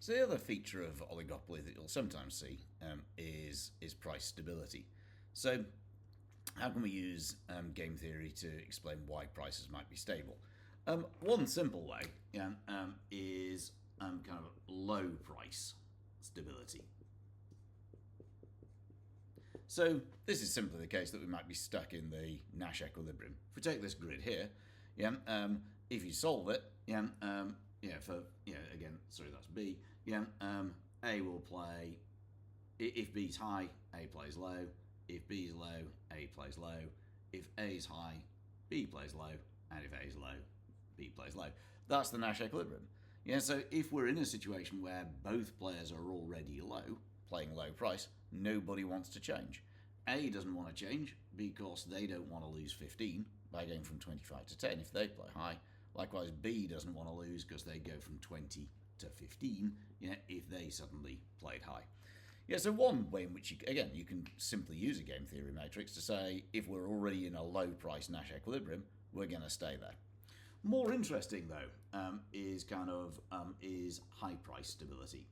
So the other feature of oligopoly that you'll sometimes see is price stability. So how can we use game theory to explain why prices might be stable? One simple way is kind of low price stability. So this is simply the case that we might be stuck in the Nash equilibrium. If we take this grid here, if you solve it, again, sorry, that's B. A will play. If B's high, A plays low. If B's low, A plays low. If A's high, B plays low, and if A's low, B plays low. That's the Nash equilibrium. So if we're in a situation where both players are already low, playing low price, nobody wants to change. A doesn't want to change because they don't want to lose 15 by going from 25 to 10 if they play high. Likewise, B doesn't want to lose because they go from 20 to 15 if they suddenly played high. So one way in which, you can simply use a game theory matrix to say if we're already in a low price Nash equilibrium, we're going to stay there. More interesting, though, is high price stability.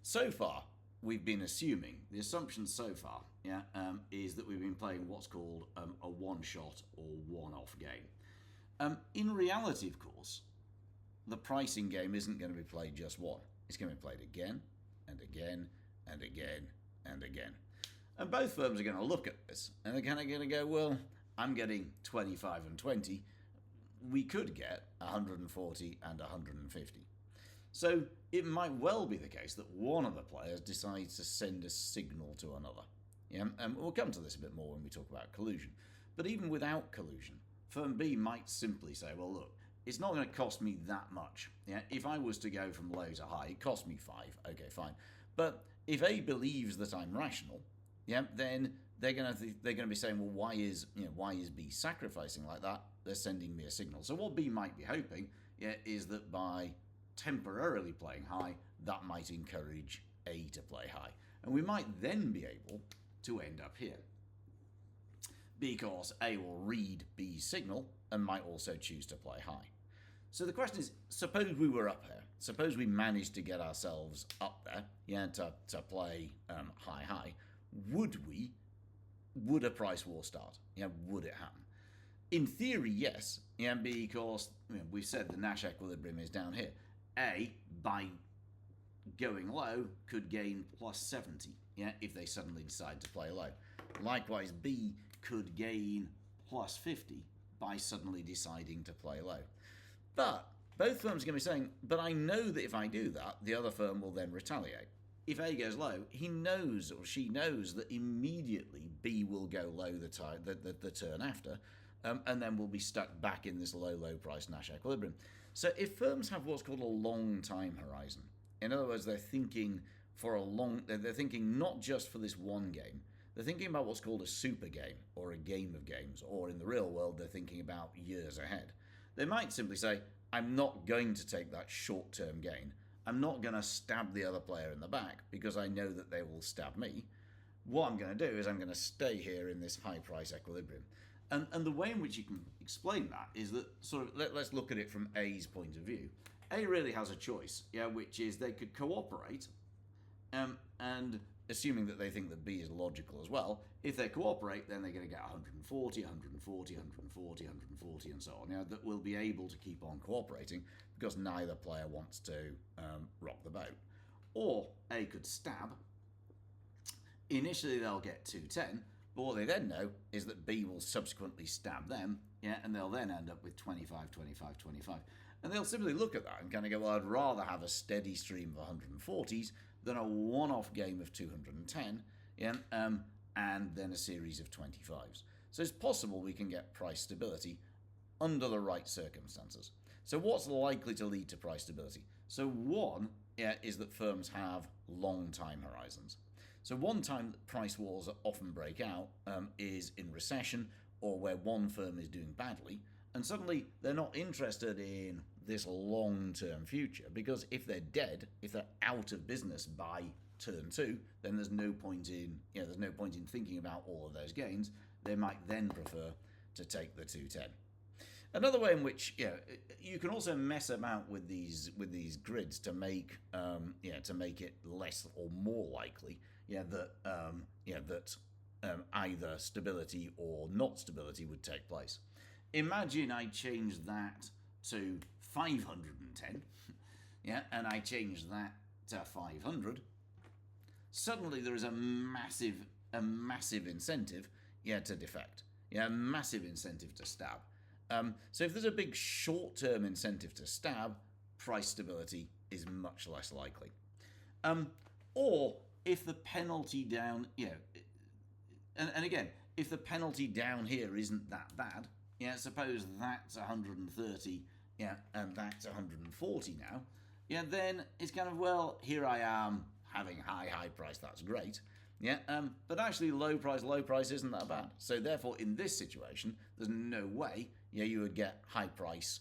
So far, we've been assuming, the assumption so far, is that we've been playing what's called a one-shot or one-off game. In reality, of course, the pricing game isn't going to be played just one. It's going to be played again and again and again and again. And both firms are going to look at this and they're kind of going to go, well, I'm getting 25 and 20. We could get 140 and 150. So it might well be the case that one of the players decides to send a signal to another. We'll come to this a bit more when we talk about collusion. But even without collusion, firm B might simply say, well, look, it's not going to cost me that much. If I was to go from low to high, it cost me 5. Okay, fine. But if A believes that I'm rational, then they're going to be saying, well, why is B sacrificing like that? They're sending me a signal. So what B might be hoping, is that by temporarily playing high, that might encourage A to play high. And we might then be able to end up here, because A will read B's signal and might also choose to play high. So the question is, suppose we were up here, suppose we managed to get ourselves up there, to play high, would a price war start? Would it happen? In theory, yes, because we've said the Nash equilibrium is down here. A, by going low, could gain plus 70, if they suddenly decide to play low. Likewise, B could gain plus 50 by suddenly deciding to play low. But both firms are going to be saying, but I know that if I do that, the other firm will then retaliate. If A goes low, he knows or she knows that immediately B will go low the turn after, and then we'll be stuck back in this low price Nash equilibrium. So if firms have what's called a long time horizon, in other words, they're thinking they're thinking not just for this one game, they're thinking about what's called a super game or a game of games, or in the real world, they're thinking about years ahead. They might simply say, I'm not going to take that short-term gain. I'm not going to stab the other player in the back because I know that they will stab me. What I'm going to do is I'm going to stay here in this high price equilibrium. And the way in which you can explain that is that let's look at it from A's point of view. A really has a choice, which is they could cooperate, and assuming that they think that B is logical as well, if they cooperate, then they're going to get 140, 140, 140, 140, and so on. That will be able to keep on cooperating because neither player wants to rock the boat. Or A could stab. Initially, they'll get 210. But what they then know is that B will subsequently stab them, and they'll then end up with 25, 25, 25. And they'll simply look at that and kind of go, well, I'd rather have a steady stream of 140s than a one-off game of 210, and then a series of 25s. So it's possible we can get price stability under the right circumstances. So what's likely to lead to price stability? So one is that firms have long time horizons. So one time that price wars often break out is in recession, or where one firm is doing badly, and suddenly they're not interested in this long-term future, because if they're dead, if they're out of business by turn 2, then there's no point in thinking about all of those gains. They might then prefer to take the 210. Another way in which you can also mess about with these grids to make to make it less or more likely that either stability or not stability would take place. Imagine I change that to 510, and I change that to 500. Suddenly there is a massive incentive to defect, a massive incentive to stab. So if there's a big short-term incentive to stab, price stability is much less likely. Or if the penalty down, and again, if the penalty down here isn't that bad, suppose that's 130, and that's 140 now, then it's kind of, well, here I am having high price, that's great. But actually low price isn't that bad. So therefore, in this situation, there's no way you would get high price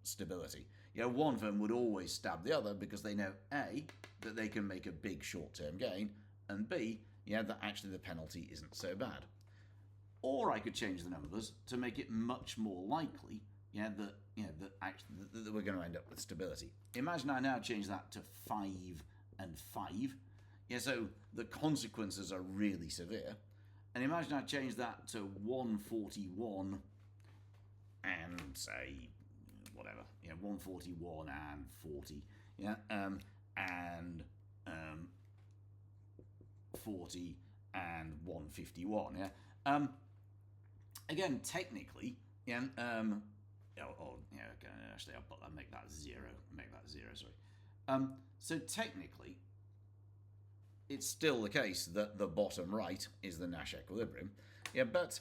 stability. One firm would always stab the other because they know A, that they can make a big short-term gain, and B, that actually the penalty isn't so bad. Or I could change the numbers to make it much more likely that we're going to end up with stability. Imagine I now change that to 5 and 5. So the consequences are really severe. And imagine I change that to 141 and say, whatever, 141 and 40, and 40 and 151, again, technically, actually, I'll make that 0. Sorry. So technically, it's still the case that the bottom right is the Nash equilibrium. But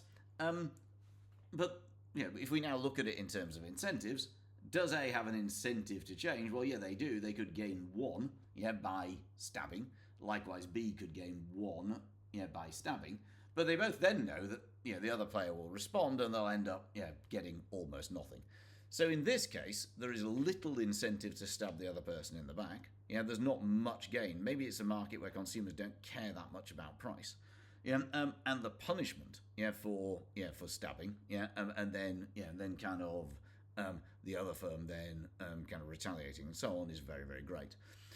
if we now look at it in terms of incentives, does A have an incentive to change? Well, they do. They could gain 1, by stabbing. Likewise, B could gain 1, by stabbing. But they both then know that, the other player will respond and they'll end up, getting almost nothing. So in this case, there is little incentive to stab the other person in the back. There's not much gain. Maybe it's a market where consumers don't care that much about price. And the punishment, for stabbing, and then kind of the other firm then kind of retaliating and so on is very, very great.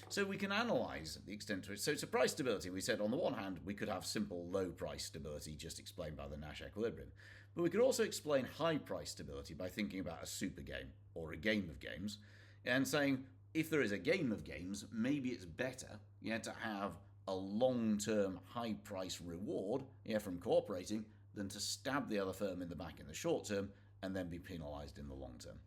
So we can analyse the extent to which. So to price stability, we said on the one hand we could have simple low price stability just explained by the Nash equilibrium, but we could also explain high price stability by thinking about a super game or a game of games, and saying if there is a game of games, maybe it's better to have a long-term high price reward from cooperating than to stab the other firm in the back in the short term and then be penalised in the long term.